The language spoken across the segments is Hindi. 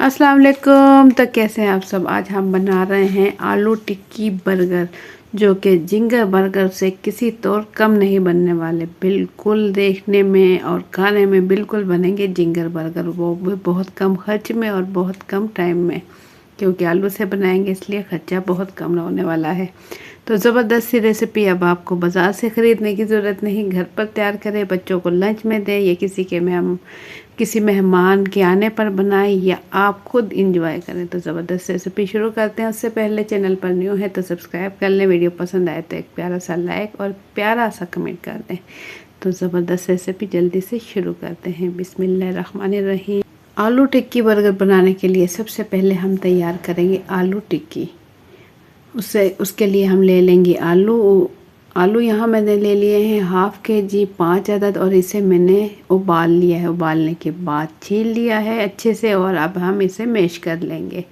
अस्सलाम वालेकुम। तो कैसे हैं आप सब। आज हम बना रहे हैं आलू टिक्की बर्गर, जो कि जिंगर बर्गर से किसी तौर कम नहीं बनने वाले। बिल्कुल देखने में और खाने में बिल्कुल बनेंगे जिंगर बर्गर, वो भी बहुत कम खर्च में और बहुत कम टाइम में, क्योंकि आलू से बनाएंगे इसलिए खर्चा बहुत कम होने वाला है। तो ज़बरदस्त सी रेसिपी अब आपको बाज़ार से ख़रीदने की ज़रूरत नहीं, घर पर तैयार करें, बच्चों को लंच में दें या किसी मेहमान के आने पर बनाएं या आप खुद इंजॉय करें। तो ज़बरदस्त रेसिपी शुरू करते हैं। उससे पहले चैनल पर न्यू है तो सब्सक्राइब कर लें, वीडियो पसंद आए तो एक प्यारा सा लाइक और प्यारा सा कमेंट कर दें। तो ज़बरदस्त रेसिपी जल्दी से शुरू करते हैं। बिस्मिल्लाहिर्रहमानिर्रहीम। आलू टिक्की बर्गर बनाने के लिए सबसे पहले हम तैयार करेंगे आलू टिक्की। उसके लिए हम ले लेंगे आलू यहाँ मैंने ले लिए हैं हाफ़ के जी 5 अदद, और इसे मैंने उबाल लिया है। उबालने के बाद छील लिया है अच्छे से, और अब हम इसे मैश कर लेंगे।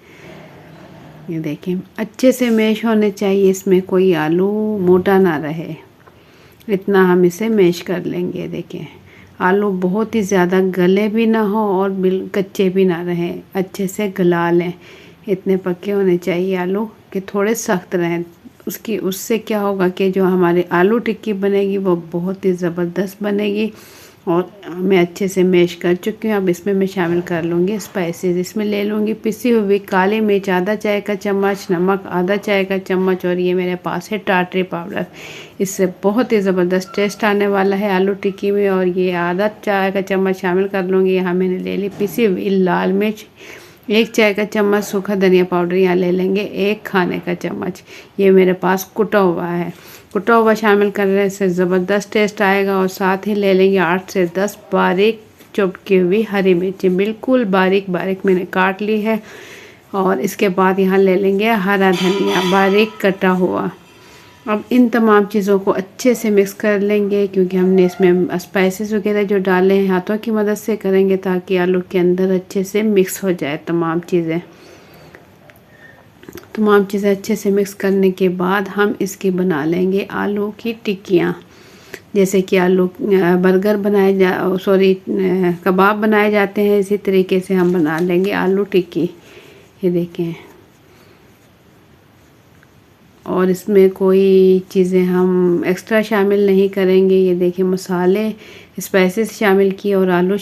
ये देखें अच्छे से मैश होने चाहिए, इसमें कोई आलू मोटा ना रहे, इतना हम इसे मैश कर लेंगे। देखें आलू बहुत ही ज़्यादा गले भी ना हो और कच्चे भी ना रहें, अच्छे से गला लें। इतने पके होने चाहिए आलू कि थोड़े सख्त रहें। उससे क्या होगा कि जो हमारी आलू टिक्की बनेगी वो बहुत ही ज़बरदस्त बनेगी। और मैं अच्छे से मैश कर चुकी हूँ। अब इसमें मैं शामिल कर लूँगी स्पाइसेस। इसमें ले लूँगी पिसी हुई काली मिर्च आधा चाय का चम्मच, नमक आधा चाय का चम्मच, और ये मेरे पास है टाटरी पाउडर। इससे बहुत ही ज़बरदस्त टेस्ट आने वाला है आलू टिक्की में। और ये आधा चाय का चम्मच शामिल कर लूँगी। यहाँ मैंने ले ली पिसी हुई लाल मिर्च, 1 चाय का चम्मच सूखा धनिया पाउडर यहाँ ले लेंगे, 1 खाने का चम्मच। ये मेरे पास कुटा हुआ है, कुटा हुआ शामिल करने से ज़बरदस्त टेस्ट आएगा। और साथ ही ले लेंगे 8 से 10 बारीक चॉप की हुई हरी मिर्ची, बिल्कुल बारीक बारीक मैंने काट ली है। और इसके बाद यहाँ ले लेंगे हरा धनिया बारीक कटा हुआ। अब इन तमाम चीज़ों को अच्छे से मिक्स कर लेंगे, क्योंकि हमने इसमें स्पाइसेस वगैरह जो डाले हैं हाथों की मदद से करेंगे, ताकि आलू के अंदर अच्छे से मिक्स हो जाए तमाम चीज़ें अच्छे से मिक्स करने के बाद हम इसकी बना लेंगे आलू की टिक्कियाँ। जैसे कि आलू बर्गर कबाब बनाए जाते हैं, इसी तरीके से हम बना लेंगे आलू टिक्की। ये देखें, और इसमें कोई चीज़ें हम एक्स्ट्रा शामिल नहीं करेंगे। ये देखिए मसाले स्पाइसेस शामिल किए और आलू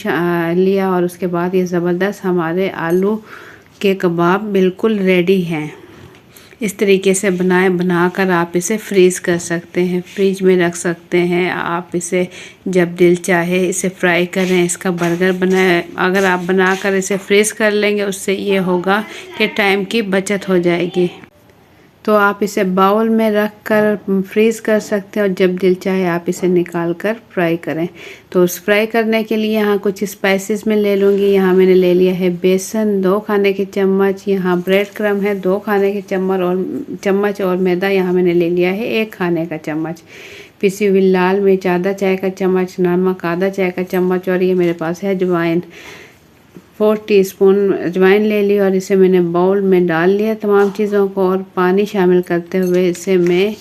लिया, और उसके बाद ये ज़बरदस्त हमारे आलू के कबाब बिल्कुल रेडी हैं। इस तरीके से बनाकर आप इसे फ्रीज़ कर सकते हैं, फ्रिज में रख सकते हैं। आप इसे जब दिल चाहे इसे फ्राई करें, इसका बर्गर बनाए। अगर आप बनाकर इसे फ्रीज़ कर लेंगे, उससे ये होगा कि टाइम की बचत हो जाएगी। तो आप इसे बाउल में रख कर फ्रीज़ कर सकते हैं, और जब दिल चाहे आप इसे निकाल कर फ्राई करें। तो उस फ्राई करने के लिए यहाँ कुछ स्पाइसेस में ले लूँगी। यहाँ मैंने ले लिया है बेसन 2 खाने के चम्मच, यहाँ ब्रेड क्रम है 2 खाने के चम्मच, और मैदा यहाँ मैंने ले लिया है 1 खाने का चम्मच। पिसी हुई लाल मिर्च आधा चाय का चम्मच, नमक आधा चाय का चम्मच, और ये मेरे पास है अजवाइन 4 टीस्पून अजवाइन ले ली। और इसे मैंने बाउल में डाल लिया तमाम चीज़ों को, और पानी शामिल करते हुए इसे मैं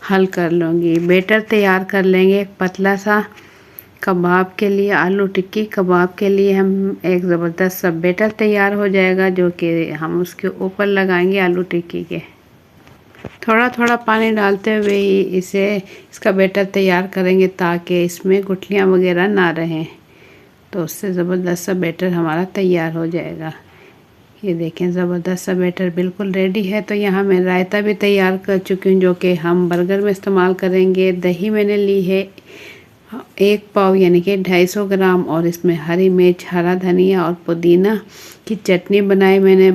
हल कर लूँगी। बैटर तैयार कर लेंगे एक पतला सा कबाब के लिए, आलू टिक्की कबाब के लिए हम एक ज़बरदस्त सा बैटर तैयार हो जाएगा, जो कि हम उसके ऊपर लगाएंगे आलू टिक्की के। थोड़ा थोड़ा पानी डालते हुए ही इसका बैटर तैयार करेंगे, ताकि इसमें गुठलियाँ वगैरह ना रहें। तो उससे ज़बरदस्त सा बैटर हमारा तैयार हो जाएगा। ये देखें ज़बरदस्त सा बैटर बिल्कुल रेडी है। तो यहाँ मैं रायता भी तैयार कर चुकी हूँ, जो कि हम बर्गर में इस्तेमाल करेंगे। दही मैंने ली है 1 पाव यानी कि 250 ग्राम, और इसमें हरी मिर्च, हरा धनिया और पुदीना की चटनी बनाई मैंने,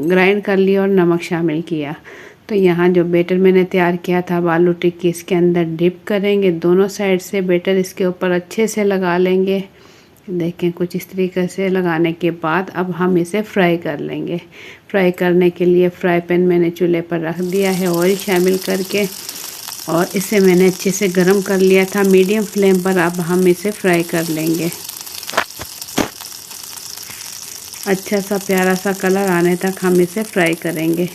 ग्राइंड कर लिया और नमक शामिल किया। तो यहाँ जो बैटर मैंने तैयार किया था आलू टिक्की इसके अंदर डिप करेंगे, दोनों साइड से बैटर इसके ऊपर अच्छे से लगा लेंगे। देखें कुछ इस तरीके से लगाने के बाद अब हम इसे फ्राई कर लेंगे। फ्राई करने के लिए फ्राई पैन मैंने चूल्हे पर रख दिया है ऑयल शामिल करके, और इसे मैंने अच्छे से गर्म कर लिया था मीडियम फ्लेम पर। अब हम इसे फ्राई कर लेंगे, अच्छा सा प्यारा सा कलर आने तक हम इसे फ्राई करेंगे।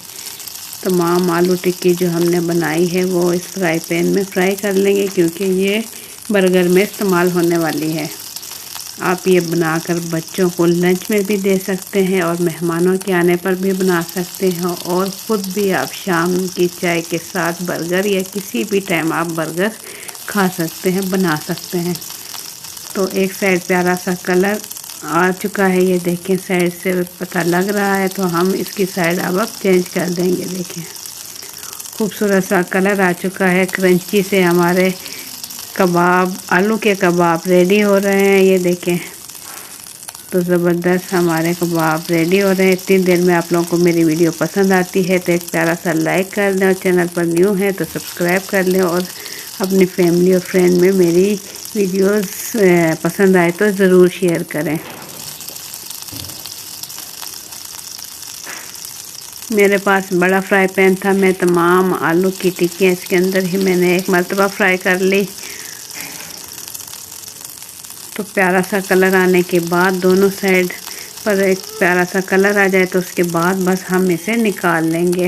तमाम आलू टिक्की जो हमने बनाई है वो इस फ्राई पैन में फ्राई कर लेंगे, क्योंकि ये बर्गर में इस्तेमाल होने वाली है। आप ये बनाकर बच्चों को लंच में भी दे सकते हैं और मेहमानों के आने पर भी बना सकते हैं, और ख़ुद भी आप शाम की चाय के साथ बर्गर या किसी भी टाइम आप बर्गर खा सकते हैं, बना सकते हैं। तो एक साइड प्यारा सा कलर आ चुका है, ये देखें साइड से पता लग रहा है। तो हम इसकी साइड अब चेंज कर देंगे। देखें खूबसूरत सा कलर आ चुका है। क्रंची से हमारे कबाब, आलू के कबाब रेडी हो रहे हैं। ये देखें तो ज़बरदस्त हमारे कबाब रेडी हो रहे हैं। इतनी देर में आप लोगों को मेरी वीडियो पसंद आती है तो एक प्यारा सा लाइक कर दें, और चैनल पर न्यू है तो सब्सक्राइब कर लें, और अपनी फैमिली और फ्रेंड में मेरी वीडियोस पसंद आए तो ज़रूर शेयर करें। मेरे पास बड़ा फ्राई पैन था, मैं तमाम आलू की टिक्कियाँ इसके अंदर ही मैंने एक मरतबा फ्राई कर ली। तो प्यारा सा कलर आने के बाद दोनों साइड पर एक प्यारा सा कलर आ जाए तो उसके बाद बस हम इसे निकाल लेंगे।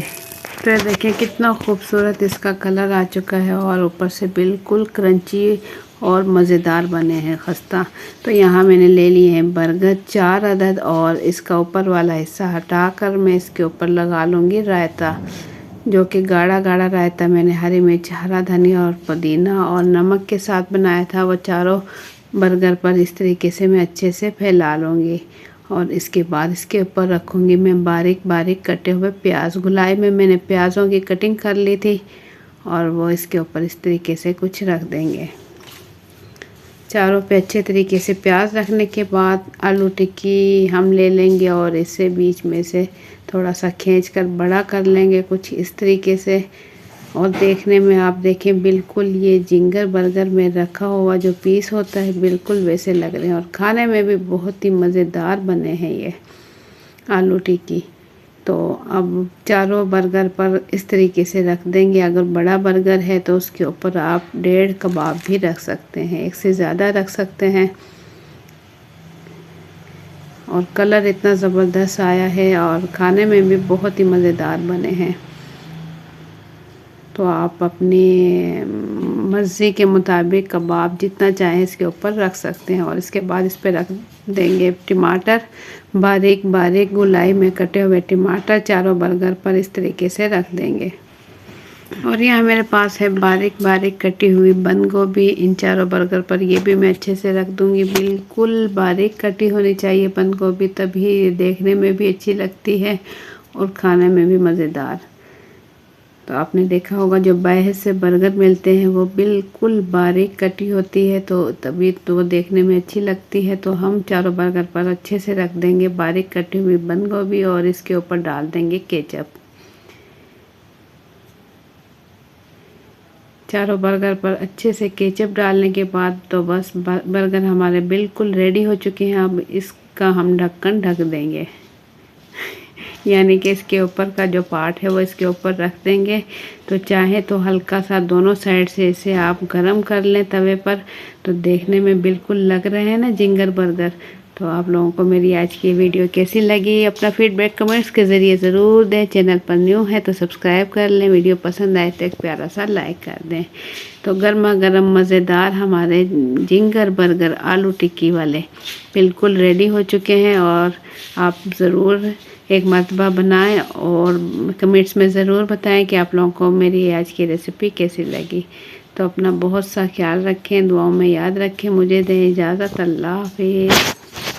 तो देखिए कितना खूबसूरत इसका कलर आ चुका है, और ऊपर से बिल्कुल क्रंची और मज़ेदार बने हैं खस्ता। तो यहाँ मैंने ले लिए हैं बर्गर 4 अदद, और इसका ऊपर वाला हिस्सा हटाकर मैं इसके ऊपर लगा लूँगी रायता, जो कि गाढ़ा गाढ़ा रायता मैंने हरी मिर्च, हरा धनिया और पुदीना और नमक के साथ बनाया था। वो चारों बर्गर पर इस तरीके से मैं अच्छे से फैला लूँगी, और इसके बाद इसके ऊपर रखूँगी मैं बारीक बारीक कटे हुए प्याज। गुलाई में मैंने प्याज़ों की कटिंग कर ली थी, और वो इसके ऊपर इस तरीके से कुछ रख देंगे। चारों पे अच्छे तरीके से प्याज रखने के बाद आलू टिक्की हम ले लेंगे, और इसे बीच में से थोड़ा सा खींचकर बड़ा कर लेंगे कुछ इस तरीके से। और देखने में आप देखें बिल्कुल ये जिंगर बर्गर में रखा हुआ जो पीस होता है बिल्कुल वैसे लग रहे हैं, और खाने में भी बहुत ही मज़ेदार बने हैं ये आलू टिक्की। तो अब चारों बर्गर पर इस तरीके से रख देंगे। अगर बड़ा बर्गर है तो उसके ऊपर आप 1.5 कबाब भी रख सकते हैं, एक से ज़्यादा रख सकते हैं। और कलर इतना ज़बरदस्त आया है, और खाने में भी बहुत ही मज़ेदार बने हैं। तो आप अपनी मर्ज़ी के मुताबिक कबाब जितना चाहें इसके ऊपर रख सकते हैं। और इसके बाद इस पर रख देंगे टमाटर, बारीक बारीक गोलाई में कटे हुए टमाटर चारों बर्गर पर इस तरीके से रख देंगे। और यहाँ मेरे पास है बारीक बारीक कटी हुई बंद गोभी, इन चारों बर्गर पर ये भी मैं अच्छे से रख दूँगी। बिल्कुल बारीक कटी होनी चाहिए बंद गोभी, तभी देखने में भी अच्छी लगती है और खाने में भी मज़ेदार। तो आपने देखा होगा जो बाहर से बर्गर मिलते हैं वो बिल्कुल बारीक कटी होती है, तो तभी तो वो देखने में अच्छी लगती है। तो हम चारों बर्गर पर अच्छे से रख देंगे बारीक कटी हुई बंद गोभी, और इसके ऊपर डाल देंगे केचप। चारों बर्गर पर अच्छे से केचप डालने के बाद तो बस बर्गर हमारे बिल्कुल रेडी हो चुके हैं। अब इसका हम ढक्कन ढक देंगे, यानी कि इसके ऊपर का जो पार्ट है वो इसके ऊपर रख देंगे। तो चाहे तो हल्का सा दोनों साइड से इसे आप गरम कर लें तवे पर, तो देखने में बिल्कुल लग रहे हैं ना जिंगर बर्गर। तो आप लोगों को मेरी आज की वीडियो कैसी लगी अपना फीडबैक कमेंट्स के ज़रिए ज़रूर दें। चैनल पर न्यू है तो सब्सक्राइब कर लें, वीडियो पसंद आए तो एक प्यारा सा लाइक कर दें। तो गर्मा गर्म मज़ेदार हमारे जिंगर बर्गर आलू टिक्की वाले बिल्कुल रेडी हो चुके हैं, और आप ज़रूर एक मरतबा बनाएं और कमेंट्स में ज़रूर बताएं कि आप लोगों को मेरी आज की रेसिपी कैसी लगी। तो अपना बहुत सा ख्याल रखें, दुआओं में याद रखें। मुझे दें इजाज़त। अल्लाह हाफ़िज़।